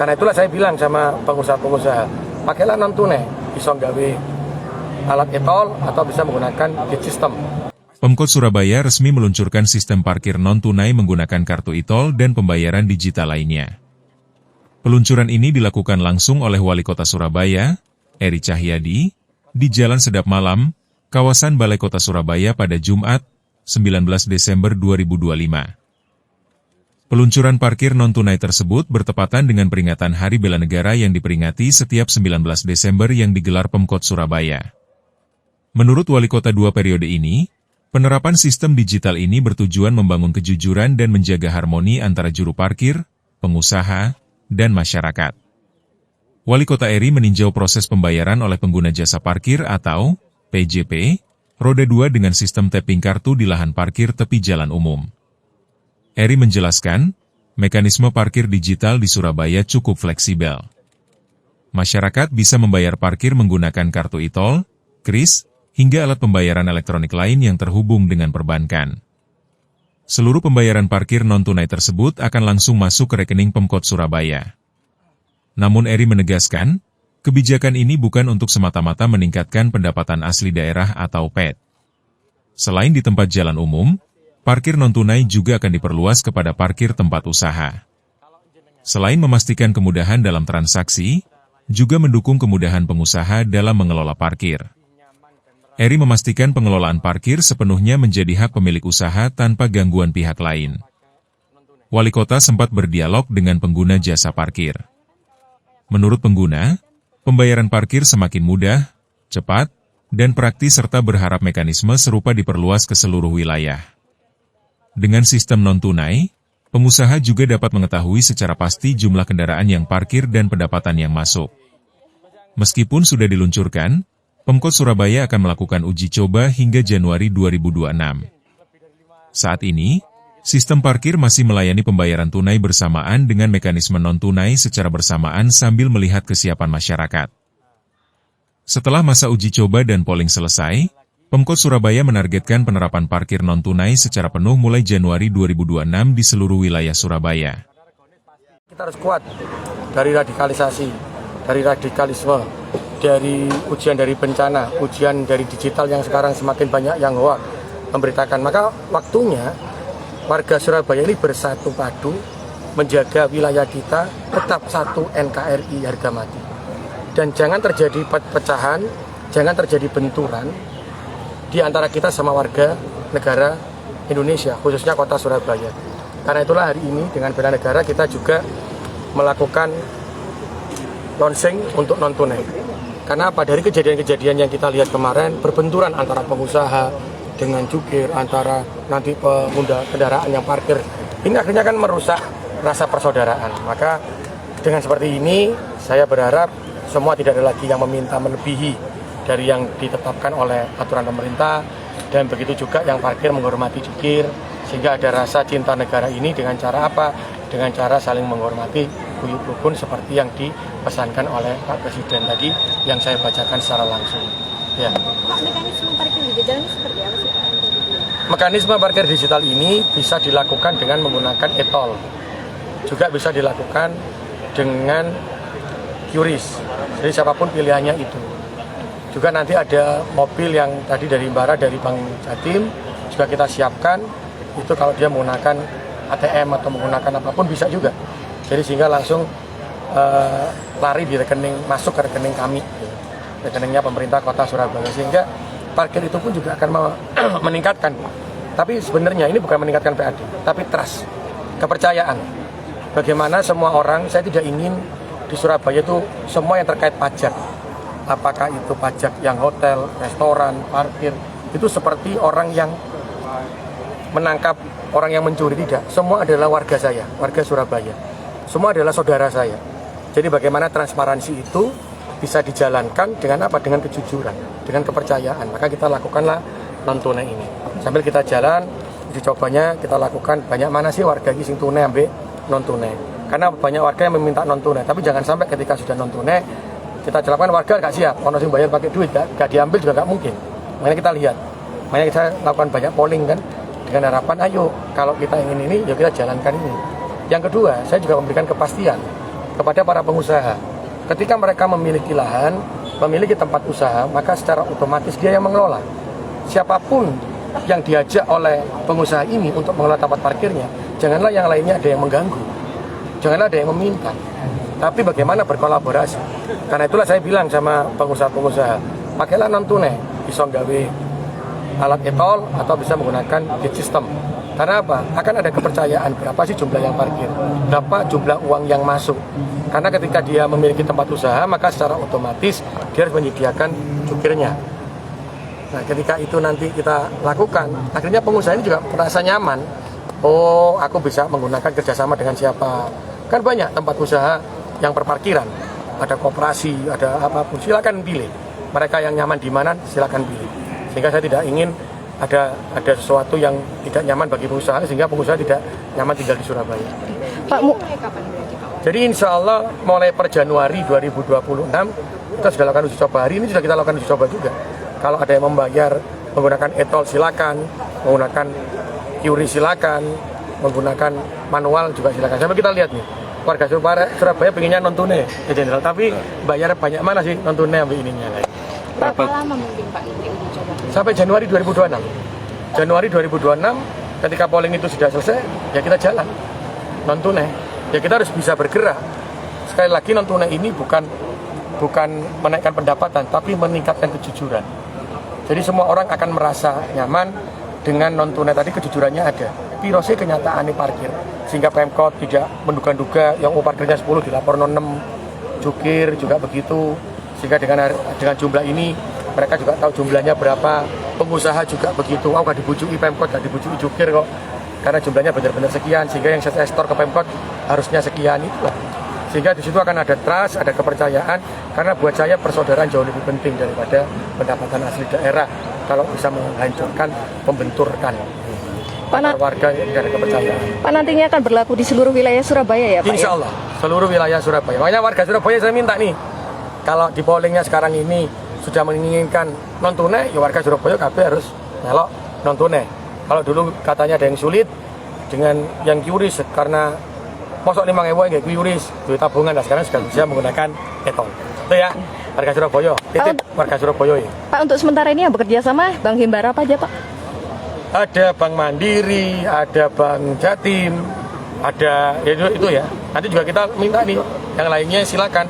Karena itulah saya bilang sama pengusaha-pengusaha, pakailah non tunai, bisa nggawe alat e-tol atau bisa menggunakan gate system. Pemkot Surabaya resmi meluncurkan sistem parkir non-tunai menggunakan kartu e-tol dan pembayaran digital lainnya. Peluncuran ini dilakukan langsung oleh Wali Kota Surabaya, Eri Cahyadi, di Jalan Sedap Malam, kawasan Balai Kota Surabaya pada Jumat, 19 Desember 2025. Peluncuran parkir non-tunai tersebut bertepatan dengan peringatan Hari Bela Negara yang diperingati setiap 19 Desember yang digelar Pemkot Surabaya. Menurut Wali Kota 2 periode ini, penerapan sistem digital ini bertujuan membangun kejujuran dan menjaga harmoni antara juru parkir, pengusaha, dan masyarakat. Wali Kota Eri meninjau proses pembayaran oleh pengguna jasa parkir atau PJP, roda 2 dengan sistem tapping kartu di lahan parkir tepi jalan umum. Eri menjelaskan, mekanisme parkir digital di Surabaya cukup fleksibel. Masyarakat bisa membayar parkir menggunakan kartu e-tol, kris, hingga alat pembayaran elektronik lain yang terhubung dengan perbankan. Seluruh pembayaran parkir non-tunai tersebut akan langsung masuk ke rekening Pemkot Surabaya. Namun Eri menegaskan, kebijakan ini bukan untuk semata-mata meningkatkan pendapatan asli daerah atau PED. Selain di tempat jalan umum, parkir non-tunai juga akan diperluas kepada parkir tempat usaha. Selain memastikan kemudahan dalam transaksi, juga mendukung kemudahan pengusaha dalam mengelola parkir. Eri memastikan pengelolaan parkir sepenuhnya menjadi hak pemilik usaha tanpa gangguan pihak lain. Wali Kota sempat berdialog dengan pengguna jasa parkir. Menurut pengguna, pembayaran parkir semakin mudah, cepat, dan praktis serta berharap mekanisme serupa diperluas ke seluruh wilayah. Dengan sistem non-tunai, pengusaha juga dapat mengetahui secara pasti jumlah kendaraan yang parkir dan pendapatan yang masuk. Meskipun sudah diluncurkan, Pemkot Surabaya akan melakukan uji coba hingga Januari 2026. Saat ini, sistem parkir masih melayani pembayaran tunai bersamaan dengan mekanisme non-tunai secara bersamaan sambil melihat kesiapan masyarakat. Setelah masa uji coba dan polling selesai, Pemkot Surabaya menargetkan penerapan parkir non-tunai secara penuh mulai Januari 2026 di seluruh wilayah Surabaya. Kita harus kuat dari radikalisasi, dari radikalisme, dari ujian dari bencana, ujian dari digital yang sekarang semakin banyak yang hoax memberitakan. Maka waktunya warga Surabaya ini bersatu padu menjaga wilayah kita tetap satu NKRI harga mati. Dan jangan terjadi pecahan, jangan terjadi benturan di antara kita sama warga negara Indonesia, khususnya kota Surabaya. Karena itulah hari ini dengan bela negara kita juga melakukan launching untuk non-tunai. Karena apa? Dari kejadian-kejadian yang kita lihat kemarin, berbenturan antara pengusaha dengan jukir, antara nanti pengguna kendaraan yang parkir, ini akhirnya kan merusak rasa persaudaraan. Maka dengan seperti ini, saya berharap semua tidak ada lagi yang meminta melebihi dari yang ditetapkan oleh aturan pemerintah, dan begitu juga yang parkir menghormati jukir, sehingga ada rasa cinta negara ini dengan cara apa? Dengan cara saling menghormati, guyup rukun seperti yang dipesankan oleh Pak Presiden tadi yang saya bacakan secara langsung. Ya. Pak, mekanisme parkir digital ini seperti apa sih? Mekanisme parkir digital ini bisa dilakukan dengan menggunakan e-tol, juga bisa dilakukan dengan QRIS, jadi siapapun pilihannya itu. Juga nanti ada mobil yang tadi dari Bara, dari Bank Jatim, juga kita siapkan, itu kalau dia menggunakan ATM atau menggunakan apapun bisa juga. Jadi sehingga langsung lari di rekening, masuk ke rekening kami, rekeningnya pemerintah kota Surabaya. Sehingga parkir itu pun juga akan meningkatkan. Tapi sebenarnya ini bukan meningkatkan PAD, tapi trust, kepercayaan. Bagaimana semua orang, saya tidak ingin di Surabaya itu semua yang terkait pajak, apakah itu pajak yang hotel, restoran, parkir, itu seperti orang yang menangkap orang yang mencuri, tidak. Semua adalah warga saya, warga Surabaya. Semua adalah saudara saya. Jadi bagaimana transparansi itu bisa dijalankan dengan apa? Dengan kejujuran, dengan kepercayaan. Maka kita lakukanlah non-tunai ini. Sambil kita jalan, uji cobanya kita lakukan banyak mana sih warga sing tunai ambek non-tunai. Karena banyak warga yang meminta non-tunai, tapi jangan sampai ketika sudah non-tunai kita jelaskan warga nggak siap, ono sing bayar pakai duit, nggak diambil juga nggak mungkin. Makanya kita lihat, makanya kita lakukan banyak polling kan, dengan harapan ayo kalau kita ingin ini, ya kita jalankan ini. Yang kedua, saya juga memberikan kepastian kepada para pengusaha. Ketika mereka memiliki lahan, memiliki tempat usaha, maka secara otomatis dia yang mengelola. Siapapun yang diajak oleh pengusaha ini untuk mengelola tempat parkirnya, janganlah yang lainnya ada yang mengganggu, janganlah ada yang meminta, tapi bagaimana berkolaborasi. Karena itulah saya bilang sama pengusaha-pengusaha, pakailah non tunai, bisa gawe alat e-tol atau bisa menggunakan gate system. Karena apa? Akan ada kepercayaan berapa sih jumlah yang parkir, berapa jumlah uang yang masuk. Karena ketika dia memiliki tempat usaha, maka secara otomatis dia harus menyediakan jukirnya. Nah, ketika itu nanti kita lakukan, akhirnya pengusaha ini juga merasa nyaman. Oh, aku bisa menggunakan kerjasama dengan siapa. Kan banyak tempat usaha yang berparkiran, ada koperasi, ada apapun. Silakan pilih. Mereka yang nyaman di mana, silakan pilih. Sehingga saya tidak ingin ada sesuatu yang tidak nyaman bagi pengusaha, sehingga pengusaha tidak nyaman tinggal di Surabaya. Pak, mulai kapan berarti Pak? Jadi insya Allah mulai per Januari 2026 kita sudah lakukan uji coba. Hari ini sudah kita lakukan uji coba juga. Kalau ada yang membayar menggunakan e-tol silakan, menggunakan QRIS silakan, menggunakan manual juga silakan. Sampai kita lihat nih, warga Surabaya pengennya non tunai ya general, tapi bayar banyak mana sih non tunai sampai ininya. Berapa lama mungkin Pak ini uji coba? Sampai Januari 2026. Januari 2026 ketika polling itu sudah selesai, ya kita jalan non tunai. Ya kita harus bisa bergerak. Sekali lagi non tunai ini bukan menaikkan pendapatan, tapi meningkatkan kejujuran. Jadi semua orang akan merasa nyaman dengan non tunai tadi, kejujurannya ada. Pirose kenyataan parkir, sehingga Pemkot tidak menduga-duga yang parkirnya 10 dilapor 6, jukir juga begitu. Sehingga dengan jumlah ini mereka juga tahu jumlahnya berapa. Pengusaha juga begitu. Oh, gak dibujuki Pemkot, gak dibujuki jukir kok. Karena jumlahnya benar-benar sekian, sehingga yang saya store ke Pemkot harusnya sekian itulah. Sehingga di situ akan ada trust, ada kepercayaan. Karena buat saya persaudaraan jauh lebih penting daripada pendapatan asli daerah. Kalau bisa menghancurkan, membenturkan warga yang tidak ada kepercayaan. Pak, nantinya akan berlaku di seluruh wilayah Surabaya ya Pak? Insya Allah, seluruh wilayah Surabaya. Makanya warga Surabaya saya minta nih, kalau di pollingnya sekarang ini sudah menginginkan non tunai, ya warga Surabaya kabeh harus melok non tunai. Kalau dulu katanya ada yang sulit dengan yang QRIS karena mosok 5.000 nggak QRIS, duit tabungan, nah sekarang sudah bisa menggunakan e-tol. Itu ya, warga Surabaya. Titip warga Surabaya ya. Pak, untuk sementara ini yang bekerja sama Bank Himbara apa aja Pak? Ada Bank Mandiri, ada Bank Jatim, ada ya itu ya. Nanti juga kita minta nih, yang lainnya silakan.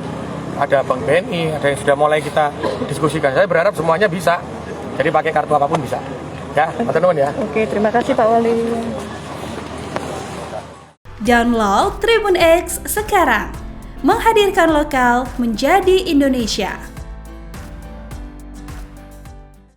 Ada Bank BNI, ada yang sudah mulai kita diskusikan. Saya berharap semuanya bisa. Jadi pakai kartu apapun bisa. Ya, teman-teman ya. Oke, terima kasih Pak Wali. Download Tribun X sekarang. Menghadirkan lokal menjadi Indonesia.